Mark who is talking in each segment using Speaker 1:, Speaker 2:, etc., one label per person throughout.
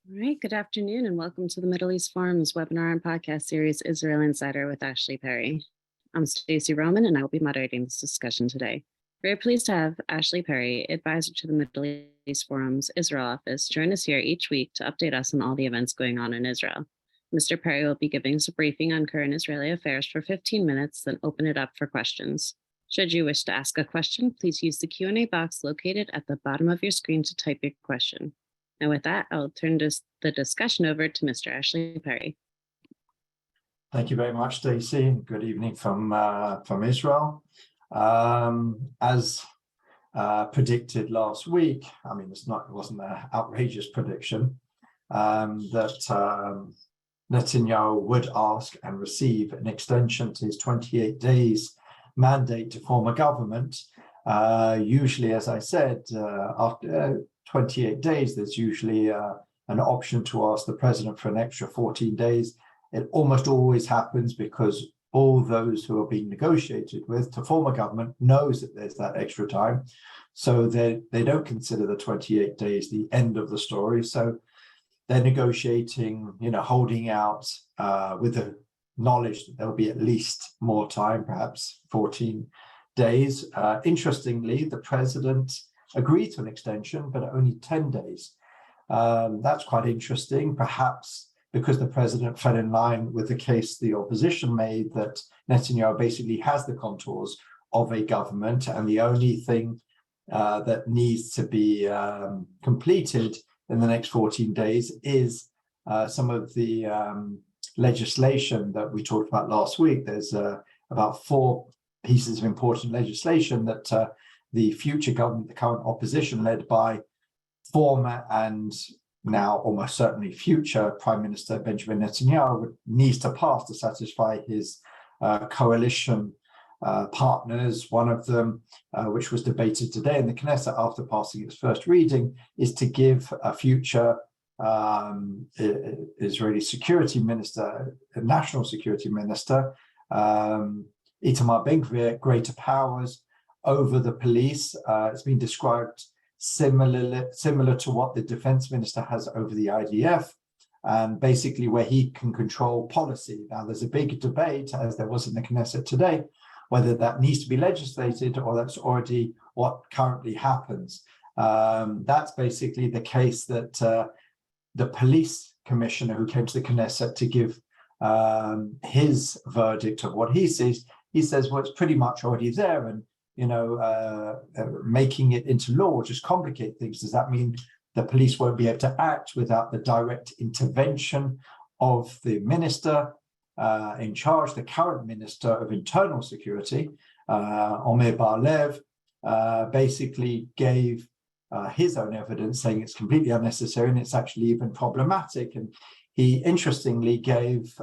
Speaker 1: All right, good afternoon and welcome to the Middle East Forum's webinar and podcast series, Israel Insider with Ashley Perry. I'm Stacey Roman and I will be moderating this discussion today. Very pleased to have Ashley Perry, advisor to the Middle East Forum's Israel office, join us here each week to update us on all the events going on in Israel. Mr. Perry will be giving us a briefing on current Israeli affairs for 15 minutes, then open it up for questions. Should you wish to ask a question, please use the Q&A box located at the bottom of your screen to type your question. And with that, I'll turn the discussion over to Mr. Ashley Perry.
Speaker 2: Thank you very much, Stacey. Good evening from Israel. As predicted last week, I mean, it wasn't an outrageous prediction that Netanyahu would ask and receive an extension to his 28 days mandate to form a government. Usually, as I said, after 28 days, there's usually an option to ask the president for an extra 14 days. It almost always happens because all those who are being negotiated with to form a government knows that there's that extra time. So they don't consider the 28 days the end of the story. So they're negotiating, holding out with the knowledge that there'll be at least more time, perhaps 14 days. Interestingly, the president agreed to an extension, but only 10 days. That's quite interesting, perhaps because the president fell in line with the case the opposition made that Netanyahu basically has the contours of a government, and the only thing that needs to be completed in the next 14 days is some of the legislation that we talked about last week. There's about 4 pieces of important legislation that the future government, the current opposition led by former and now almost certainly future Prime Minister Benjamin Netanyahu, needs to pass to satisfy his coalition partners. One of them, which was debated today in the Knesset after passing its first reading, is to give a future Israeli security minister, national security minister, Itamar Ben-Gvir, greater powers over the police. It's been described similar to what the defense minister has over the IDF, and basically where he can control policy. Now, there's a big debate, as there was in the Knesset today, whether that needs to be legislated or that's already what currently happens. That's basically the case that the police commissioner who came to the Knesset to give his verdict of what he sees, he says, well, it's pretty much already there, and making it into law will just complicate things. Does that mean the police won't be able to act without the direct intervention of the minister in charge? The current minister of internal security, Omer Bar-Lev, basically gave his own evidence, saying it's completely unnecessary and it's actually even problematic. And he interestingly gave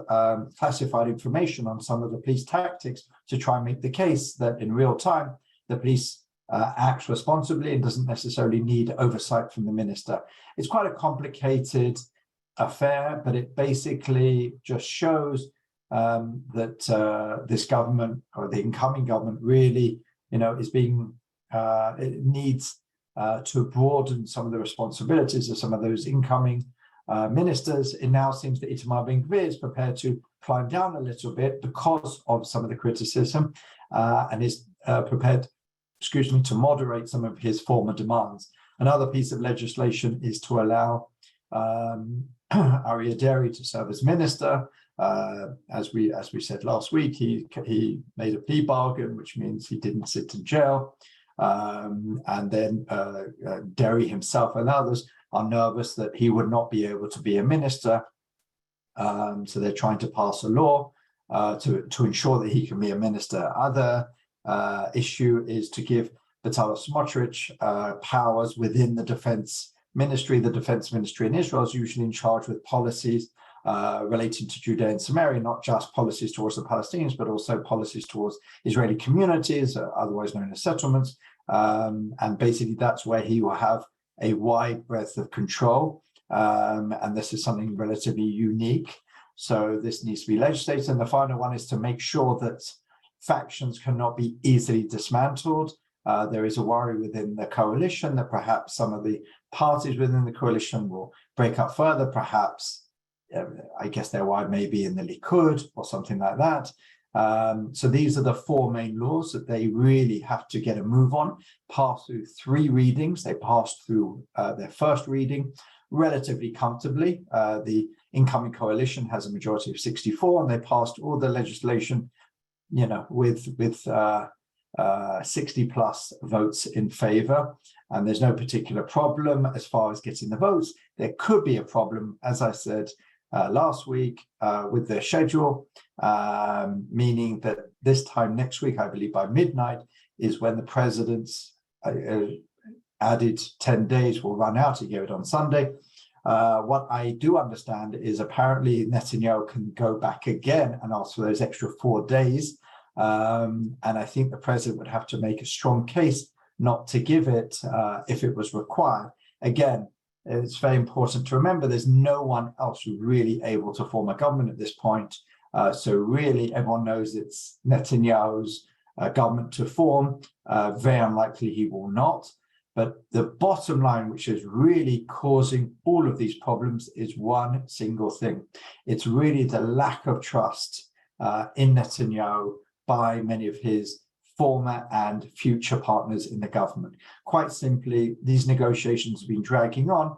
Speaker 2: classified information on some of the police tactics to try and make the case that in real time, the police acts responsibly and doesn't necessarily need oversight from the minister. It's quite a complicated affair, but it basically just shows that this government, or the incoming government, really, is being, it needs to broaden some of the responsibilities of some of those incoming ministers. It now seems that Itamar Ben-Gvir is prepared to climb down a little bit because of some of the criticism, and is prepared, to moderate some of his former demands. Another piece of legislation is to allow Aryeh Deri to serve as minister. As we said last week, he made a plea bargain, which means he didn't sit in jail. And then Deri himself and others are nervous that he would not be able to be a minister. So they're trying to pass a law to ensure that he can be a minister. Other issue is to give Bezalel Smotrich powers within the defense ministry. The defense ministry in Israel is usually in charge with policies relating to Judea and Samaria, not just policies towards the Palestinians, but also policies towards Israeli communities, otherwise known as settlements. And basically that's where he will have a wide breadth of control. And this is something relatively unique. So this needs to be legislated. And the final one is to make sure that factions cannot be easily dismantled. There is a worry within the coalition that perhaps some of the parties within the coalition will break up further. Perhaps, I guess their worry may be in the Likud or something like that. So these are the four main laws that they really have to get a move on, pass through three readings. They passed through their first reading relatively comfortably. The incoming coalition has a majority of 64, and they passed all the legislation, with 60 plus votes in favor. And there's no particular problem as far as getting the votes. There could be a problem, as I said last week, with the schedule, meaning that this time next week, I believe by midnight, is when the president's added 10 days will run out. He gave it on Sunday. What I do understand is apparently Netanyahu can go back again and ask for those extra 4 days. And I think the president would have to make a strong case not to give it if it was required. Again, it's very important to remember there's no one else really able to form a government at this point. So really everyone knows it's Netanyahu's government to form. Very unlikely he will not. But the bottom line, which is really causing all of these problems, is one single thing. It's really the lack of trust in Netanyahu by many of his former and future partners in the government. Quite simply, these negotiations have been dragging on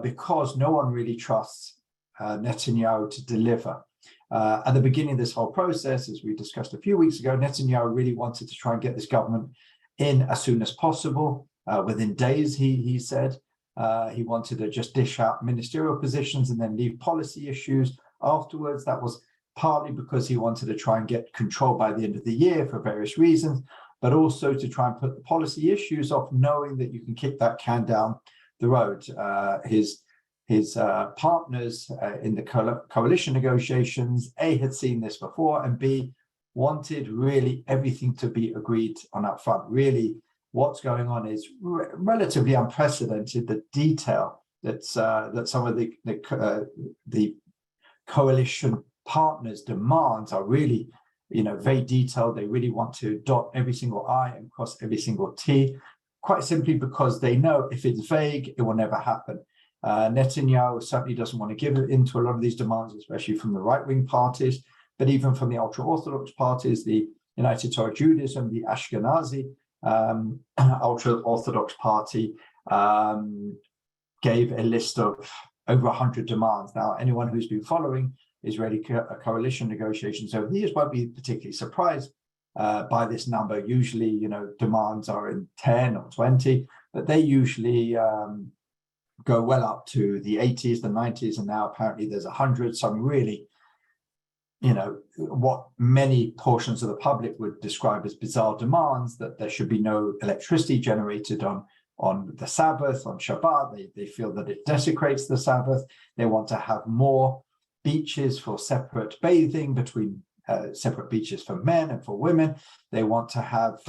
Speaker 2: because no one really trusts Netanyahu to deliver. At the beginning of this whole process, as we discussed a few weeks ago, Netanyahu really wanted to try and get this government in as soon as possible. Within days, he said he wanted to just dish out ministerial positions and then leave policy issues afterwards. That was partly because he wanted to try and get control by the end of the year for various reasons, but also to try and put the policy issues off, knowing that you can kick that can down the road. His partners in the coalition negotiations, A, had seen this before, and B, wanted really everything to be agreed on up front. Really, what's going on is relatively unprecedented. The detail that some of the coalition partners' demands are really, very detailed. They really want to dot every single I and cross every single T, quite simply because they know if it's vague, it will never happen. Netanyahu certainly doesn't want to give in to a lot of these demands, especially from the right-wing parties, but even from the ultra-Orthodox parties, the United Torah Judaism, the Ashkenazi ultra-Orthodox party gave a list of over 100 demands. Now, anyone who's been following Israeli coalition negotiations over the years won't be particularly surprised by this number. Usually, demands are in 10 or 20, but they usually go well up to the 80s, the 90s, and now apparently there's 100. Some really, what many portions of the public would describe as bizarre demands, that there should be no electricity generated on the Sabbath, on Shabbat. They feel that it desecrates the Sabbath. They want to have more beaches for separate bathing, between separate beaches for men and for women. They want to have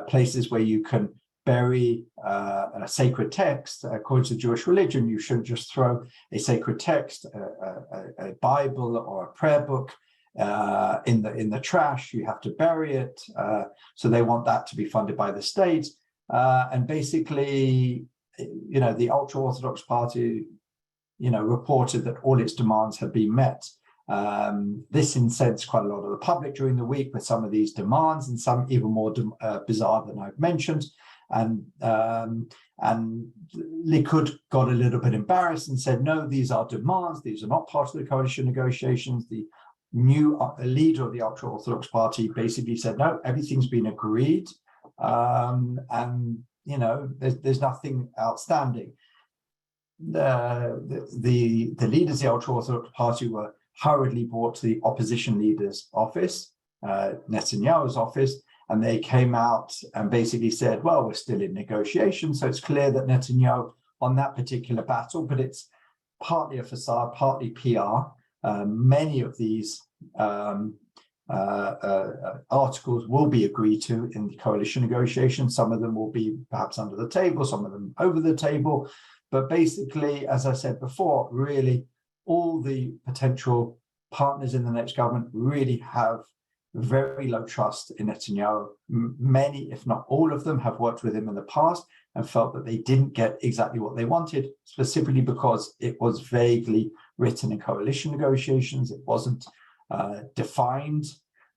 Speaker 2: places where you can bury a sacred text. According to Jewish religion, you shouldn't just throw a sacred text, a Bible or a prayer book in the trash. You have to bury it. So they want that to be funded by the state. And basically, the ultra-Orthodox party, reported that all its demands had been met. This incensed quite a lot of the public during the week with some of these demands, and some even more bizarre than I've mentioned. And Likud got a little bit embarrassed and said, no, these are demands. These are not part of the coalition negotiations. The new leader of the ultra-Orthodox party basically said, no, everything's been agreed. And, there's nothing outstanding. The leaders of the ultra-Orthodox party were hurriedly brought to the opposition leader's office, Netanyahu's office, and they came out and basically said, well, we're still in negotiations. So it's clear that Netanyahu on that particular battle, but it's partly a facade, partly PR. Many of these articles will be agreed to in the coalition negotiations. Some of them will be perhaps under the table, some of them over the table. But basically, as I said before, really all the potential partners in the next government really have very low trust in Netanyahu. Many, if not all of them, have worked with him in the past and felt that they didn't get exactly what they wanted, specifically because it was vaguely written in coalition negotiations. It wasn't defined.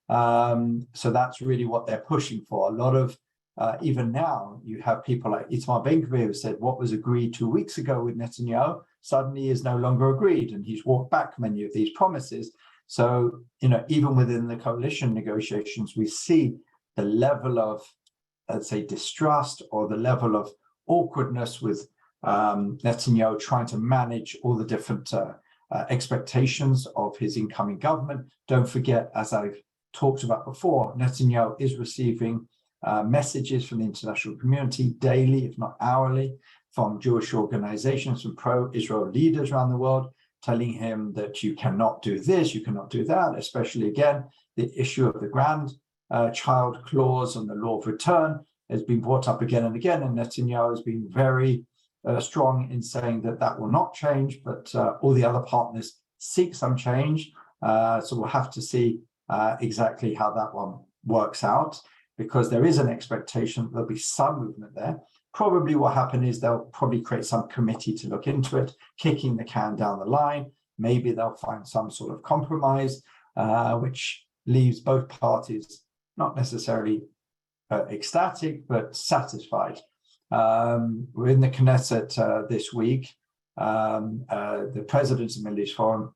Speaker 2: So that's really what they're pushing for. A lot of, even now, you have people like Itamar Ben-Gvir who said what was agreed 2 weeks ago with Netanyahu suddenly is no longer agreed, and he's walked back many of these promises. So, even within the coalition negotiations, we see the level of, let's say, distrust or the level of awkwardness with Netanyahu trying to manage all the different expectations of his incoming government. Don't forget, as I've talked about before, Netanyahu is receiving messages from the international community daily, if not hourly, from Jewish organizations, from pro-Israel leaders around the world, telling him that you cannot do this, you cannot do that, especially, again, the issue of the grandchild clause and the law of return has been brought up again and again, and Netanyahu has been very strong in saying that that will not change, but all the other partners seek some change. So we'll have to see exactly how that one works out, because there is an expectation that there'll be some movement there. Probably what happened is they'll probably create some committee to look into it, kicking the can down the line. Maybe they'll find some sort of compromise, which leaves both parties not necessarily ecstatic, but satisfied. We're in the Knesset this week. The president of the Middle East Forum,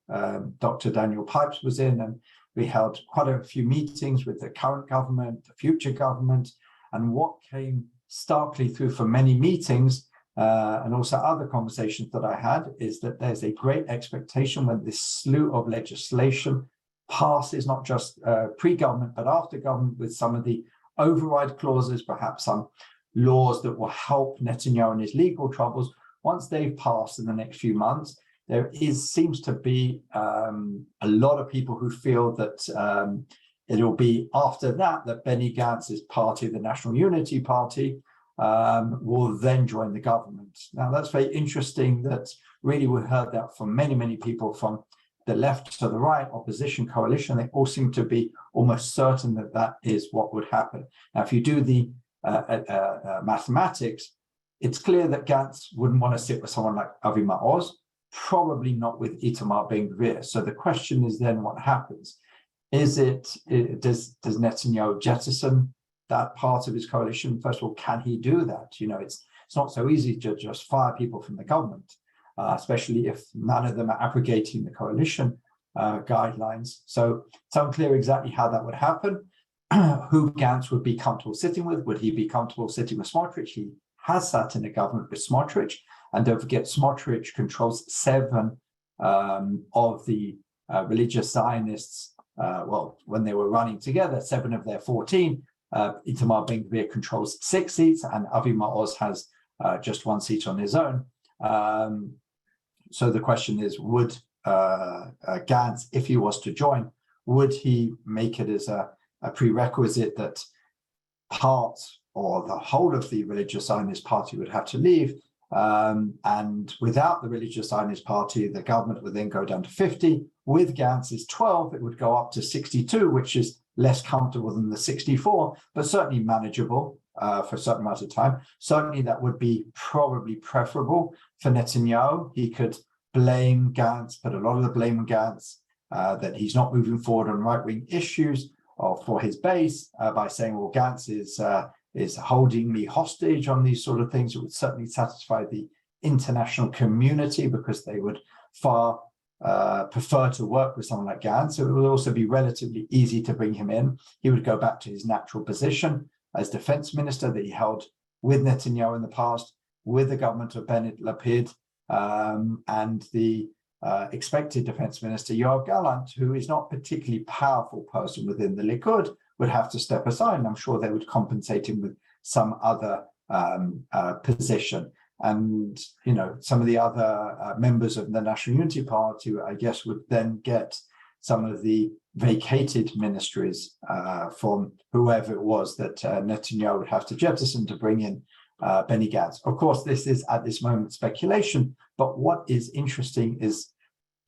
Speaker 2: Dr. Daniel Pipes, was in, and we held quite a few meetings with the current government, the future government, and what came starkly through from many meetings and also other conversations that I had is that there's a great expectation when this slew of legislation passes, not just pre-government, but after government, with some of the override clauses, perhaps some laws that will help Netanyahu in his legal troubles. Once they've passed in the next few months, there seems to be a lot of people who feel that it'll be after that Benny Gantz's party, the National Unity Party, will then join the government. Now, that's very interesting that really we heard that from many, many people from the left to the right, opposition coalition. They all seem to be almost certain that that is what would happen. Now, if you do the mathematics, it's clear that Gantz wouldn't want to sit with someone like Avi Maoz, probably not with Itamar Ben-Gvir. So the question is then what happens? Does Netanyahu jettison that part of his coalition? First of all, can he do that? It's not so easy to just fire people from the government, especially if none of them are abrogating the coalition guidelines. So it's unclear exactly how that would happen. Who Gantz would be comfortable sitting with? Would he be comfortable sitting with Smotrich? He has sat in a government with Smotrich, and don't forget, Smotrich controls 7 of the religious Zionists. When they were running together, 7 of their 14. Itamar Ben-Gvir controls 6 seats, and Avi Maoz has just 1 seat on his own. So the question is, would Gantz, if he was to join, would he make it as a prerequisite that part or the whole of the religious Zionist party would have to leave? And without the religious Zionist party, the government would then go down to 50. With Gantz's 12, it would go up to 62, which is less comfortable than the 64, but certainly manageable for a certain amount of time. Certainly that would be probably preferable for Netanyahu. He could blame Gantz, but a lot of the blame on Gantz that he's not moving forward on right-wing issues or for his base by saying, well, Gantz is holding me hostage on these sort of things. It would certainly satisfy the international community because they would far prefer to work with someone like Gantz. So it would also be relatively easy to bring him in. He would go back to his natural position as defense minister that he held with Netanyahu in the past, with the government of Bennett Lapid, and the expected defense minister, Yoav Gallant, who is not a particularly powerful person within the Likud, would have to step aside, and I'm sure they would compensate him with some other position. And, some of the other members of the National Unity Party, I guess, would then get some of the vacated ministries from whoever it was that Netanyahu would have to jettison to bring in Benny Gantz. Of course, this is at this moment speculation, but what is interesting is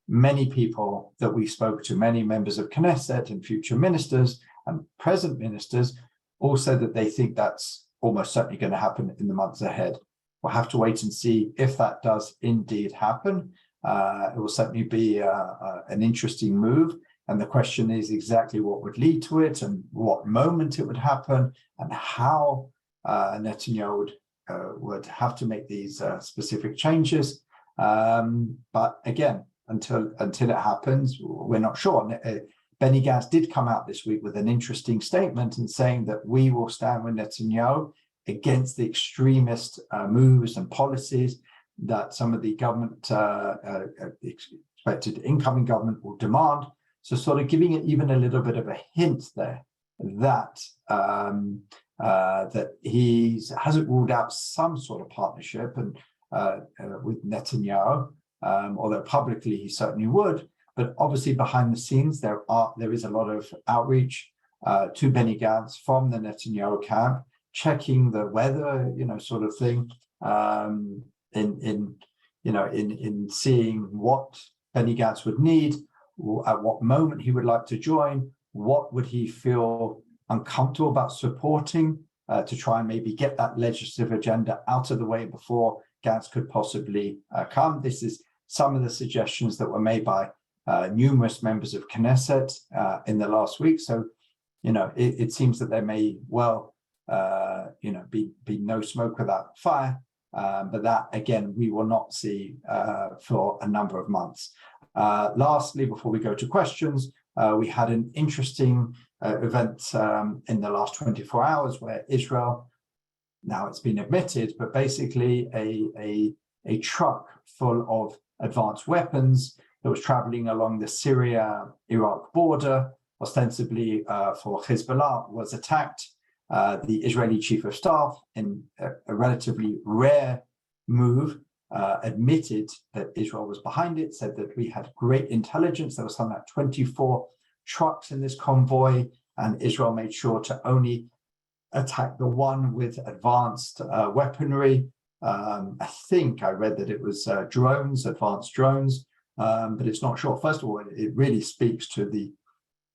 Speaker 2: many people that we spoke to, many members of Knesset and future ministers, and present ministers all said that they think that's almost certainly going to happen in the months ahead. We'll have to wait and see if that does indeed happen. It will certainly be an interesting move. And the question is exactly what would lead to it and what moment it would happen and how Netanyahu would have to make these specific changes. But again, until it happens, we're not sure. Benny Gantz did come out this week with an interesting statement and saying that we will stand with Netanyahu against the extremist moves and policies that some of the government, expected incoming government will demand. So sort of giving it even a little bit of a hint there that that he hasn't ruled out some sort of partnership and with Netanyahu, although publicly he certainly would. But obviously behind the scenes there is a lot of outreach to Benny Gantz from the Netanyahu camp, checking the weather, sort of thing, in seeing what Benny Gantz would need, at what moment he would like to join, what would he feel uncomfortable about supporting to try and maybe get that legislative agenda out of the way before Gantz could possibly come. This is some of the suggestions that were made by numerous members of Knesset in the last week. So, it seems that there may well, be no smoke without fire. But that, again, we will not see for a number of months. Lastly, before we go to questions, we had an interesting event in the last 24 hours where Israel, now it's been admitted, but basically a truck full of advanced weapons that was traveling along the Syria-Iraq border, ostensibly for Hezbollah, was attacked. The Israeli chief of staff, in a relatively rare move, admitted that Israel was behind it, said that we had great intelligence. There was something like 24 trucks in this convoy, and Israel made sure to only attack the one with advanced weaponry. I think I read that it was drones, advanced drones, but it's not sure. First of all, it really speaks to the,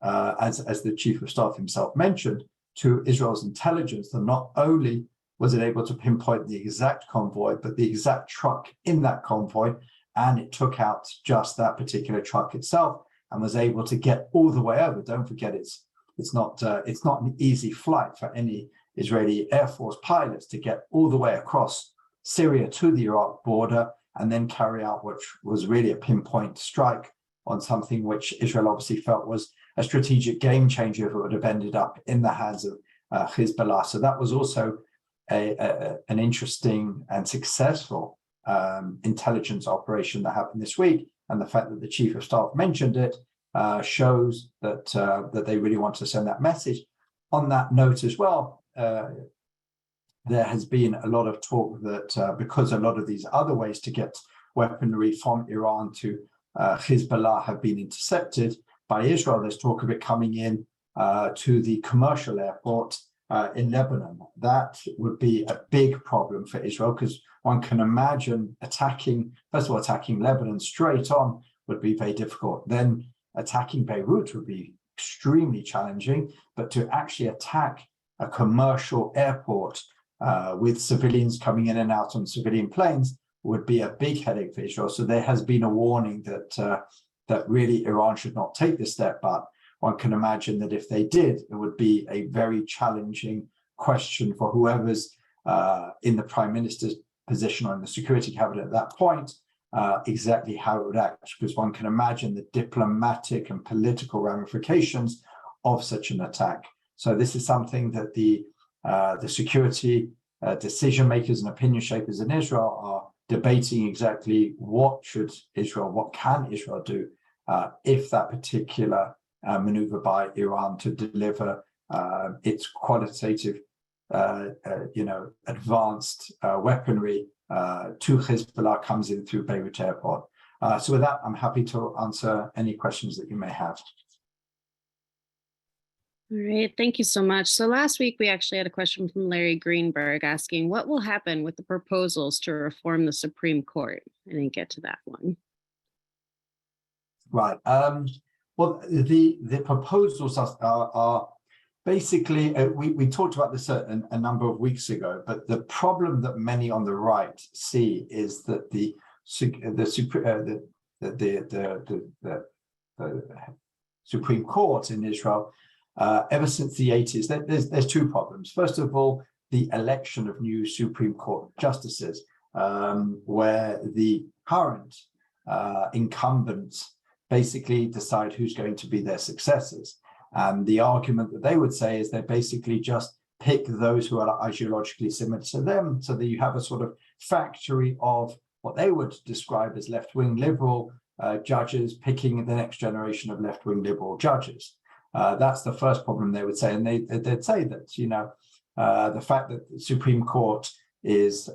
Speaker 2: as the chief of staff himself mentioned, to Israel's intelligence, that not only was it able to pinpoint the exact convoy, but the exact truck in that convoy, and it took out just that particular truck itself and was able to get all the way over. Don't forget, it's not an easy flight for any Israeli Air Force pilots to get all the way across Syria to the Iraq border and then carry out what was really a pinpoint strike on something which Israel obviously felt was a strategic game changer if it would have ended up in the hands of Hezbollah. So that was also an interesting and successful intelligence operation that happened this week. And the fact that the chief of staff mentioned it shows that that they really want to send that message. On that note as well, there has been a lot of talk that because a lot of these other ways to get weaponry from Iran to Hezbollah have been intercepted by Israel, there's talk of it coming in to the commercial airport in Lebanon. That would be a big problem for Israel, because one can imagine attacking Lebanon straight on would be very difficult. Then attacking Beirut would be extremely challenging, but to actually attack a commercial airport with civilians coming in and out on civilian planes would be a big headache for Israel. So there has been a warning that that really Iran should not take this step, but one can imagine that if they did, it would be a very challenging question for whoever's in the prime minister's position or in the security cabinet at that point, exactly how it would act, because one can imagine the diplomatic and political ramifications of such an attack. So this is something that the security decision makers and opinion shapers in Israel are debating exactly what can Israel do if that particular maneuver by Iran to deliver its qualitative, advanced weaponry to Hezbollah comes in through Beirut Airport. So with that, I'm happy to answer any questions that you may have.
Speaker 1: All right, thank you so much. So last week, we actually had a question from Larry Greenberg asking, what will happen with the proposals to reform the Supreme Court? I didn't get to that one.
Speaker 2: Right. Well, the proposals are basically, we talked about this a number of weeks ago, but the problem that many on the right see is that the Supreme Court in Israel, ever since the 80s, there's two problems. First of all, the election of new Supreme Court justices, where the current incumbents basically decide who's going to be their successors. And the argument that they would say is they basically just pick those who are ideologically similar to them, so that you have a sort of factory of what they would describe as left-wing liberal judges picking the next generation of left-wing liberal judges. That's the first problem they would say. And they'd say that, the fact that the Supreme Court is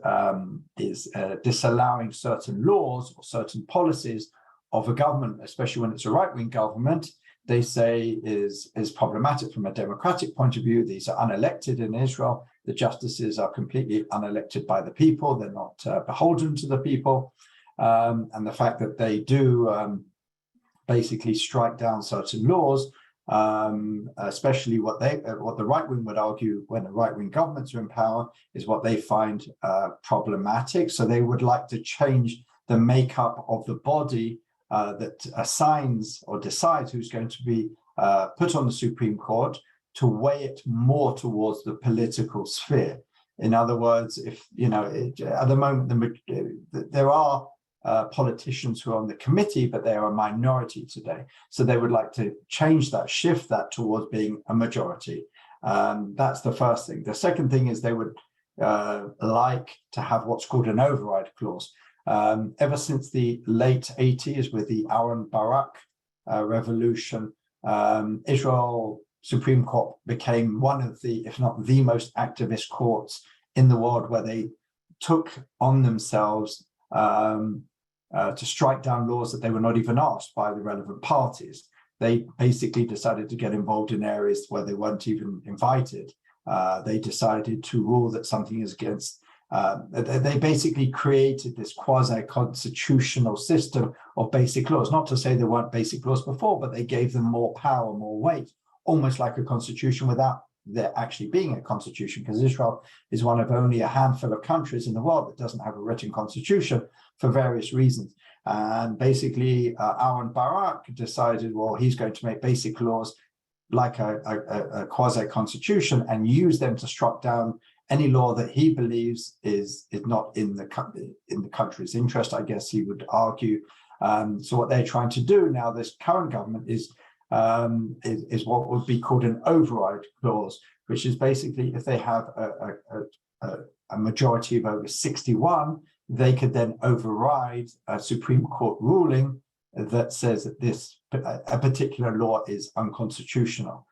Speaker 2: disallowing certain laws or certain policies of a government, especially when it's a right-wing government, they say is problematic from a democratic point of view. These are unelected in Israel. The justices are completely unelected by the people. They're not beholden to the people. And the fact that they do basically strike down certain laws, especially what the right wing would argue when the right wing governments are in power, is what they find problematic. So they would like to change the makeup of the body that assigns or decides who's going to be put on the Supreme Court, to weigh it more towards the political sphere. In other words, if at the moment there are politicians who are on the committee, but they are a minority today. So they would like to change that, shift that towards being a majority. That's the first thing. The second thing is they would like to have what's called an override clause. Ever since the late 80s, with the Aaron Barak revolution, Israel Supreme Court became one of the, if not the most activist courts in the world, where they took on themselves to strike down laws that they were not even asked by the relevant parties. They basically decided to get involved in areas where they weren't even invited. They decided to rule that something is against. They basically created this quasi-constitutional system of basic laws. Not to say there weren't basic laws before, but they gave them more power, more weight, almost like a constitution without there actually being a constitution, because Israel is one of only a handful of countries in the world that doesn't have a written constitution for various reasons. And basically, Aaron Barak decided, well, he's going to make basic laws like a quasi-constitution and use them to strike down any law that he believes is not in the country's interest, I guess he would argue. So what they're trying to do now, this current government, is what would be called an override clause, which is basically if they have a majority of over 61, they could then override a Supreme Court ruling that says that a particular law is unconstitutional.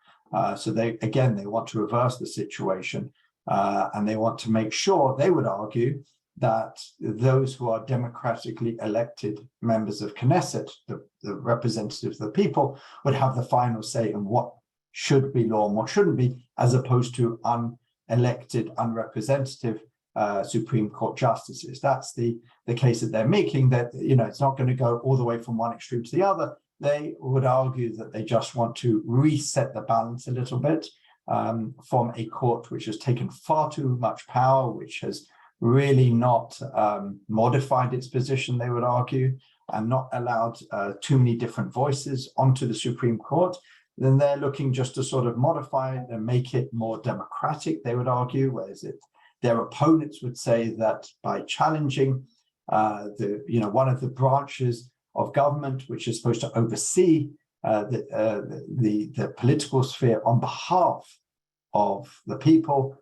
Speaker 2: So they want to reverse the situation. And they want to make sure, they would argue, that those who are democratically elected members of Knesset, the representatives of the people, would have the final say in what should be law and what shouldn't be, as opposed to unelected, unrepresentative Supreme Court justices. That's the case that they're making, that it's not going to go all the way from one extreme to the other. They would argue that they just want to reset the balance a little bit, from a court which has taken far too much power, which has really not modified its position, they would argue, and not allowed too many different voices onto the Supreme Court. Then they're looking just to sort of modify it and make it more democratic, they would argue, whereas their opponents would say that by challenging one of the branches of government which is supposed to oversee the political sphere on behalf of the people,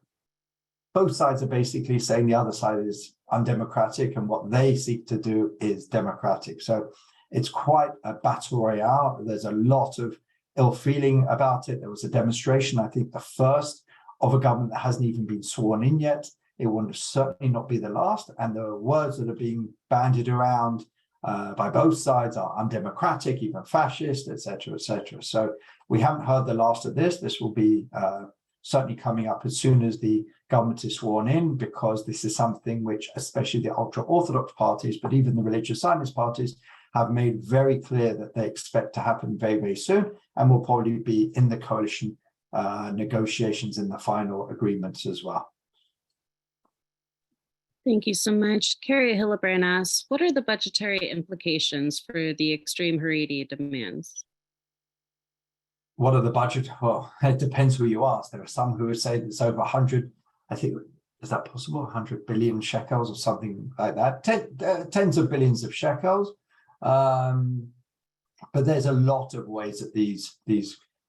Speaker 2: both sides are basically saying the other side is undemocratic and what they seek to do is democratic. So it's quite a battle royale. There's a lot of ill feeling about it. There was a demonstration, I think the first, of a government that hasn't even been sworn in yet. It will certainly not be the last. And the words that are being bandied around by both sides are undemocratic, even fascist, etc., etc. So we haven't heard the last of this. This will be certainly coming up as soon as the government is sworn in, because this is something which, especially the ultra-Orthodox parties, but even the religious Zionist parties, have made very clear that they expect to happen very, very soon, and will probably be in the coalition negotiations in the final agreements as well.
Speaker 1: Thank you so much. Carrie Hillebrand asks, what are the budgetary implications for the extreme Haredi demands?
Speaker 2: What are the budget? Well, it depends who you ask. There are some who would say it's over 100, I think, is that possible? 100 billion shekels or something like that. Tens of billions of shekels. But there's a lot of ways that these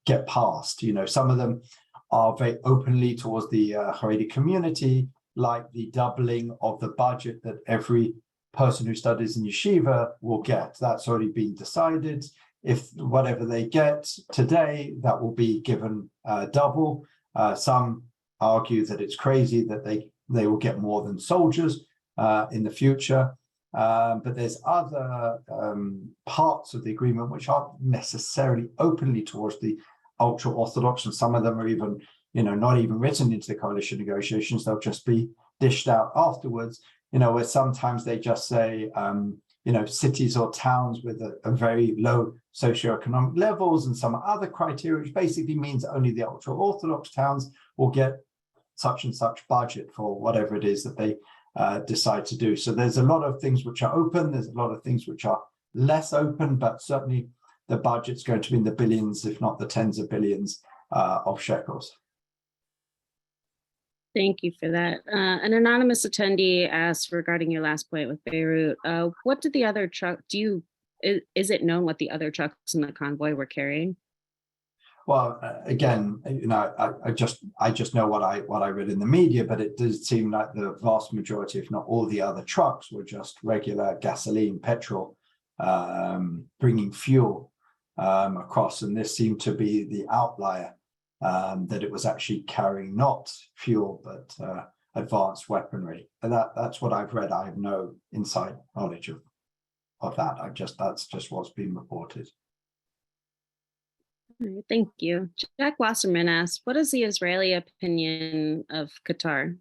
Speaker 2: get passed. You know, some of them are very openly towards the Haredi community, like the doubling of the budget that every person who studies in yeshiva will get. That's already been decided. If whatever they get today, that will be given double. Some argue that it's crazy that they will get more than soldiers in the future. But there's other parts of the agreement which aren't necessarily openly towards the ultra-Orthodox, and some of them are even, not even written into the coalition negotiations. They'll just be dished out afterwards, where sometimes they just say, cities or towns with a very low socioeconomic levels and some other criteria, which basically means only the ultra-Orthodox towns will get such and such budget for whatever it is that they decide to do. So there's a lot of things which are open, there's a lot of things which are less open, but certainly the budget's going to be in the billions, if not the tens of billions of shekels.
Speaker 1: Thank you for that. An anonymous attendee asked regarding your last point with Beirut, what did the other truck, is it known what the other trucks in the convoy were carrying?
Speaker 2: Well, again, I just know what I read in the media, but it does seem like the vast majority, if not all the other trucks, were just regular gasoline, petrol, bringing fuel across, and this seemed to be the outlier, that it was actually carrying not fuel but advanced weaponry. And that's what I've read. I have no inside knowledge of that. That's just what's been reported.
Speaker 1: All right, thank you. Jack Wasserman asks, what is the Israeli opinion of Qatar?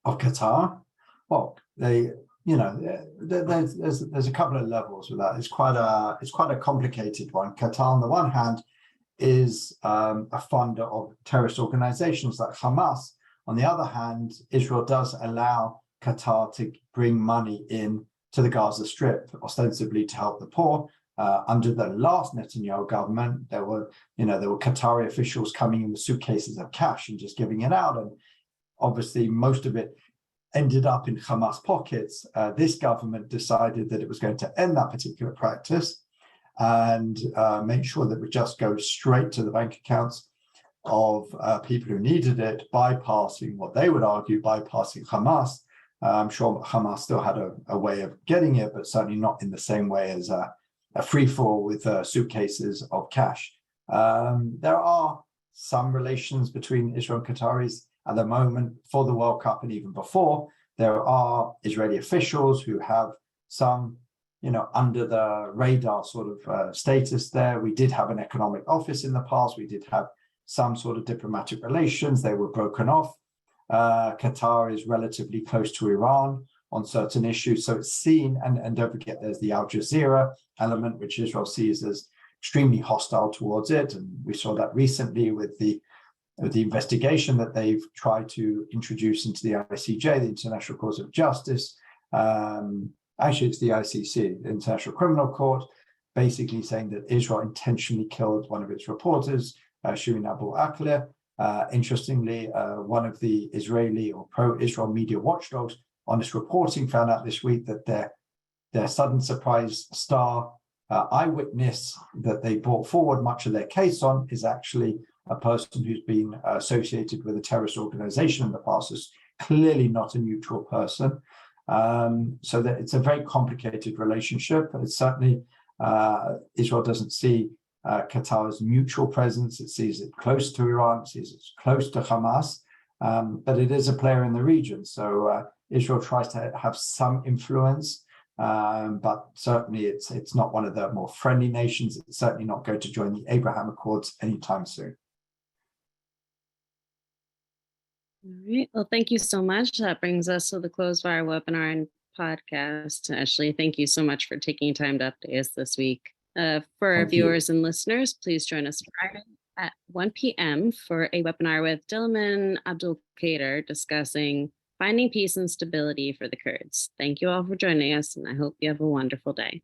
Speaker 2: Of Qatar? Well, there's a couple of levels with that. It's quite a complicated one. Qatar, on the one hand, is a funder of terrorist organizations like Hamas. On the other hand, Israel does allow Qatar to bring money in to the Gaza Strip, ostensibly to help the poor. Under the last Netanyahu government, there were Qatari officials coming in with suitcases of cash and just giving it out, and obviously most of it ended up in Hamas pockets. This government decided that it was going to end that particular practice and make sure that it would just go straight to the bank accounts of people who needed it, bypassing what they would argue, bypassing Hamas. I'm sure Hamas still had a way of getting it, but certainly not in the same way as a free-for-all with suitcases of cash. There are some relations between Israel and Qataris at the moment for the World Cup, and even before. There are Israeli officials who have some, under the radar sort of status there. We did have an economic office in the past. We did have some sort of diplomatic relations. They were broken off. Qatar is relatively close to Iran on certain issues. So it's seen, and don't forget, there's the Al Jazeera element, which Israel sees as extremely hostile towards it. And we saw that recently with the investigation that they've tried to introduce into the ICJ, the International Court of Justice. Actually, it's the ICC, the International Criminal Court, basically saying that Israel intentionally killed one of its reporters, Shirin Abu Akleh. Interestingly, one of the Israeli or pro-Israel media watchdogs, Honest Reporting, found out this week that their sudden surprise star eyewitness that they brought forward much of their case on is actually a person who's been associated with a terrorist organization in the past, is clearly not a neutral person. So that it's a very complicated relationship. It's certainly, Israel doesn't see Qatar's neutral presence. It sees it close to Iran, it sees it close to Hamas, but it is a player in the region. So Israel tries to have some influence, but certainly it's not one of the more friendly nations. It's certainly not going to join the Abraham Accords anytime soon.
Speaker 1: All right. Well, thank you so much. That brings us to the close of our webinar and podcast. Ashley, thank you so much for taking time to update us this week. For our viewers and listeners, please join us Friday at 1 p.m. for a webinar with Dilman Abdul Kader discussing finding peace and stability for the Kurds. Thank you all for joining us, and I hope you have a wonderful day.